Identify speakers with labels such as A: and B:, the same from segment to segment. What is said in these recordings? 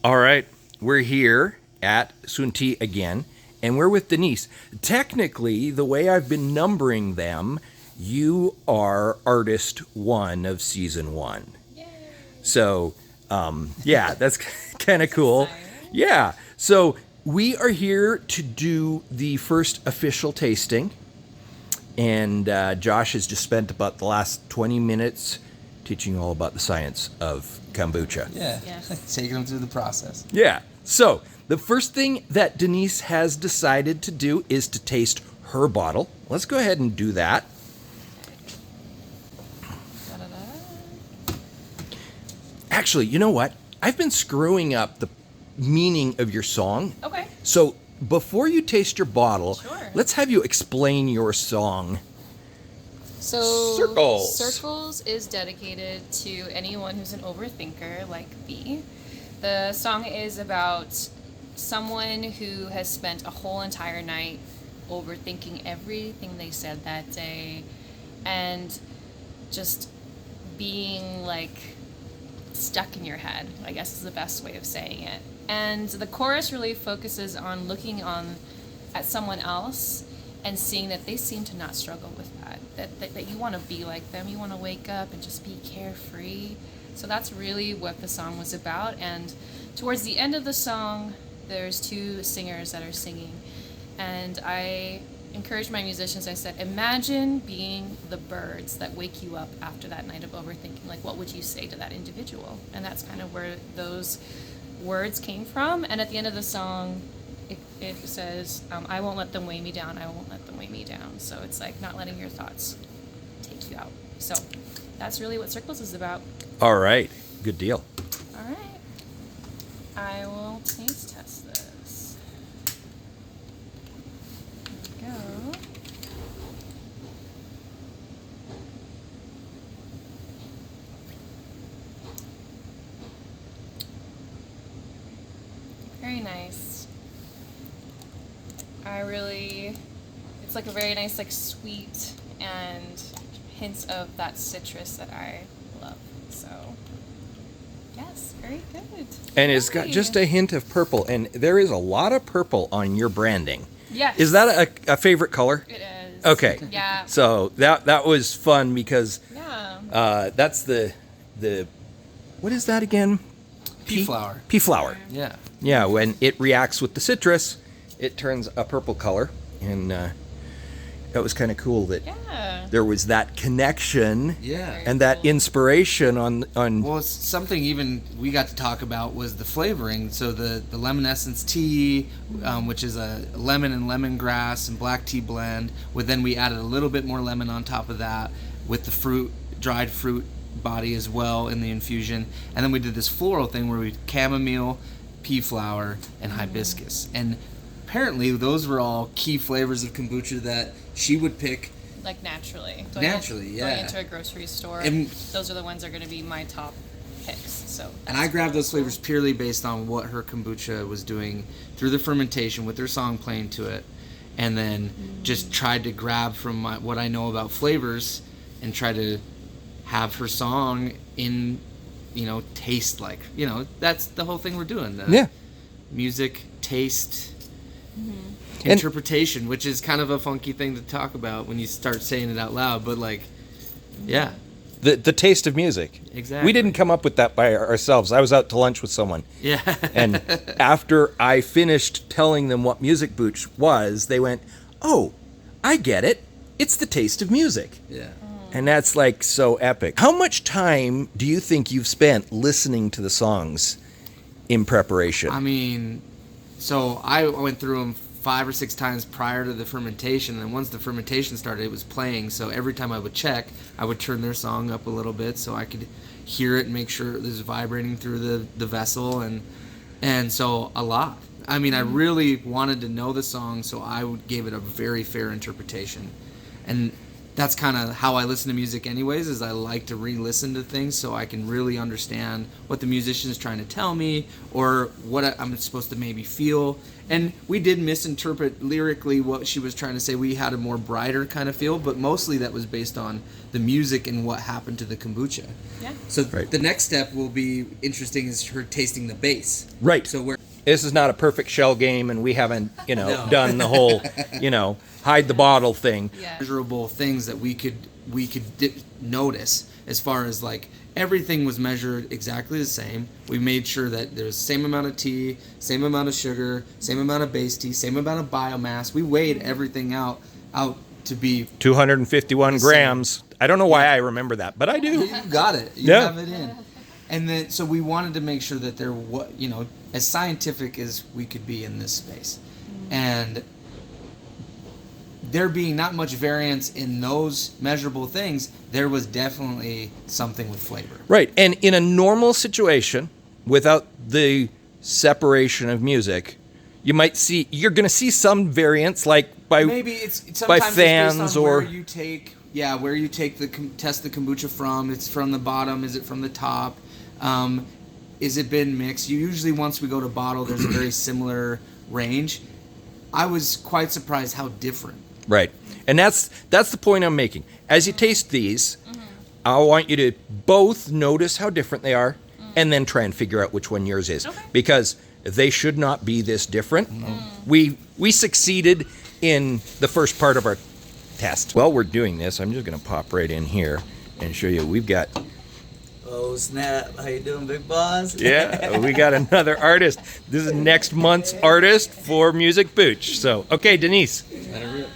A: All right, we're here at Sunti again, and we're with Denise. Technically, the way I've been numbering them, you are artist 1 of season 1.
B: Yay.
A: So, yeah, that's kind of cool. Yeah, so we are here to do the first official tasting, and Josh has just spent about the last 20 minutes teaching you all about the science of kombucha.
C: Yeah,
B: Yes.
C: taking them through the process.
A: Yeah. So the first thing that Denise has decided to do is to taste her bottle. Let's go ahead and do that.
B: Da-da-da.
A: Actually, you know what? I've been screwing up the meaning of your song.
B: Okay.
A: So before you taste your bottle,
B: Sure.
A: let's have you explain your song.
B: So
A: Circles
B: is dedicated to anyone who's an overthinker like me. The song is about someone who has spent a whole entire night overthinking everything they said that day and just being like stuck in your head, I guess is the best way of saying it. And the chorus really focuses on looking at someone else and seeing that they seem to not struggle with that you want to be like them, you want to wake up and just be carefree. So that's really what the song was about. And towards the end of the song, there's 2 singers that are singing, and I encouraged my musicians. I said, imagine being the birds that wake you up after that night of overthinking. Like, what would you say to that individual? And that's kind of where those words came from. And at the end of the song, it says, I won't let them weigh me down, I won't let them weigh me down. So it's like not letting your thoughts take you out. So that's really what Circles is about.
A: All right. Good deal.
B: All right. I will taste test this. Here we go. Very nice. It's like a very nice, like sweet and hints of that citrus that I love. So, yes, very good.
A: And it's got
B: Yay.
A: just a hint of purple, and there is a lot of purple on your branding.
B: Yes.
A: Is that a favorite color?
B: It is.
A: Okay.
B: Yeah.
A: So that was fun because
B: Yeah.
A: that's the what is that again?
C: Pea flower.
A: Pea flower.
C: Yeah.
A: Yeah, when it reacts with the citrus, it turns a purple color, and that was kind of cool that
B: Yeah.
A: there was that connection
C: Yeah.
A: and that inspiration on.
C: Well, it's something even we got to talk about was the flavoring. So the lemon essence tea, which is a lemon and lemongrass and black tea blend. Then we added a little bit more lemon on top of that with the dried fruit body as well in the infusion. And then we did this floral thing where we chamomile, pea flower, and hibiscus. And apparently those were all key flavors of kombucha that she would pick.
B: Like naturally.
C: Naturally, yeah.
B: Going into a grocery store,
C: And-
B: those are the ones that are going to be my top picks. So.
C: And I grabbed those flavors purely based on what her kombucha was doing through the fermentation with her song playing to it. And then just tried to grab from what I know about flavors and try to have her song taste like, that's the whole thing we're doing.
A: Yeah.
C: Music, taste,
A: And-
C: interpretation, which is kind of a funky thing to talk about when you start saying it out loud, but like, yeah.
A: The taste of music.
C: Exactly.
A: We didn't come up with that by ourselves. I was out to lunch with someone.
C: Yeah.
A: And after I finished telling them what Music Booch was, they went, "Oh, I get it. It's the taste of music."
C: Yeah.
A: And that's like so epic. How much time do you think you've spent listening to the songs in preparation?
C: I mean, so I went through them 5 or 6 times prior to the fermentation, and once the fermentation started, it was playing. So every time I would check, I would turn their song up a little bit so I could hear it and make sure it was vibrating through the vessel, and so a lot. I mean, I really wanted to know the song, so I gave it a very fair interpretation, and that's kind of how I listen to music anyways, is I like to re-listen to things so I can really understand what the musician is trying to tell me or what I'm supposed to maybe feel. And we did misinterpret lyrically what she was trying to say. We had a more brighter kind of feel, but mostly that was based on the music and what happened to the kombucha.
B: Yeah.
C: So the next step will be interesting is her tasting the base.
A: Right.
C: So we're
A: This is not a perfect shell game, and we haven't,
C: No.
A: done the whole, hide the bottle thing.
B: Yeah.
C: measurable things that we could notice as far as like everything was measured exactly the same. We made sure that there's the same amount of tea, same amount of sugar, same amount of base tea, same amount of biomass. We weighed everything out to be
A: 251 grams. I don't know why I remember that, but I do.
C: you got it. You
A: Yeah.
C: have it in. And then so we wanted to make sure that there as scientific as we could be in this space. And there being not much variance in those measurable things, there was definitely something with flavor.
A: Right. And in a normal situation, without the separation of music, you're going to see some variance, like by
C: Maybe it's
A: by
C: sometimes
A: fans
C: it's based on
A: or
C: where you take test the kombucha from. It's from the bottom. Is it from the top? Is it been mixed? Usually once we go to bottle, there's a very similar range. I was quite surprised how different.
A: right. And that's the point I'm making. As you taste these, I want you to both notice how different they are, and then try and figure out which one yours is,
B: Okay.
A: because they should not be this different. We succeeded in the first part of our test. While we're doing this, I'm just going to pop right in here and show you. We've got
D: Oh snap! How you doing, big boss?
A: we got another artist. This is next month's artist for Music Booch. So, okay, Denise.
C: Let it rip.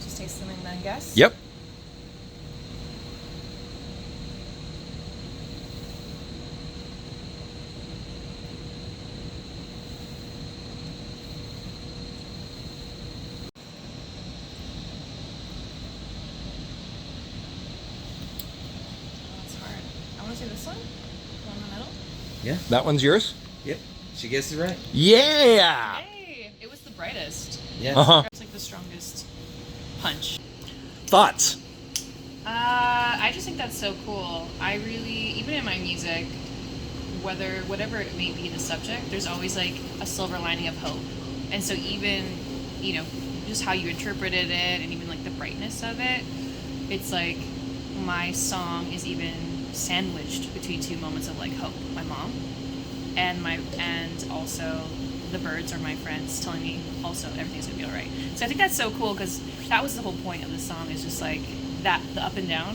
B: Just taste them and then guess.
A: Yep.
B: That's hard. I want to say this one. The one in the middle.
C: Yeah.
A: That one's yours?
C: Yep. She guessed it right.
A: Yeah.
B: Hey, it was the brightest.
C: Yeah.
A: Uh-huh.
B: It's like the strongest punch.
A: Thoughts?
B: I just think that's so cool. I really, even in my music, whatever it may be the subject, there's always like a silver lining of hope. And so even, just how you interpreted it and even like the brightness of it, it's like my song is even sandwiched between two moments of like hope. My mom and also the birds are my friends telling me also everything's gonna be all right. So I think that's so cool because that was the whole point of the song, is just like that, the up and down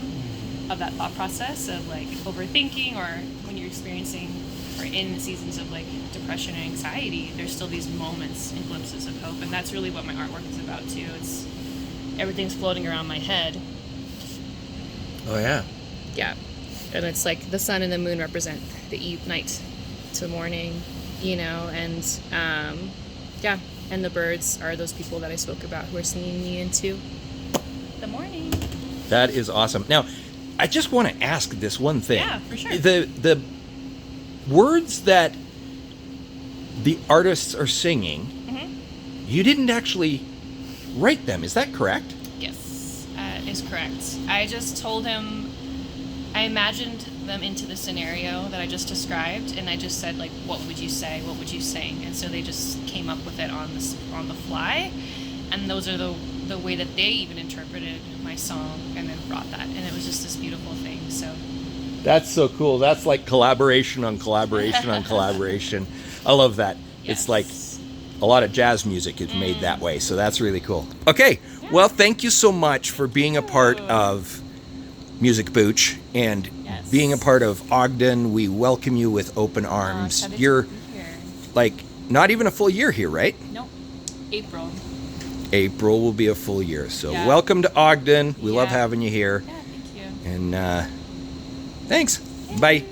B: of that thought process of like overthinking, or when you're experiencing or in seasons of like depression and anxiety, there's still these moments and glimpses of hope. And that's really what my artwork is about too. It's everything's floating around my head.
A: Oh, yeah.
B: Yeah. And it's like the sun and the moon represent the night to morning, and yeah. And the birds are those people that I spoke about who are singing me into the morning.
A: That is awesome. Now, I just want to ask this one thing.
B: Yeah, for sure.
A: The words that the artists are singing, you didn't actually write them. Is that correct?
B: Yes, is correct. I just told him, I imagined them into the scenario that I just described, and I just said, like, what would you say? What would you sing? And so they just came up with it on the fly, and those are the way that they even interpreted my song and then brought that, and it was just this beautiful thing. So
A: That's so cool. That's like collaboration on collaboration on collaboration. I love that.
B: Yes.
A: It's like a lot of jazz music is made that way, so that's really cool. Okay, well, thank you so much for being a part of Music Booch and
B: Yes.
A: being a part of Ogden. We welcome you with open arms.
B: excited to
A: You're
B: be here.
A: like not even a full year here, right?
B: Nope. April.
A: April will be a full year. So
B: Yeah.
A: welcome to Ogden. We love
B: Yeah.
A: having you here.
B: Yeah, thank you.
A: And thanks. Bye.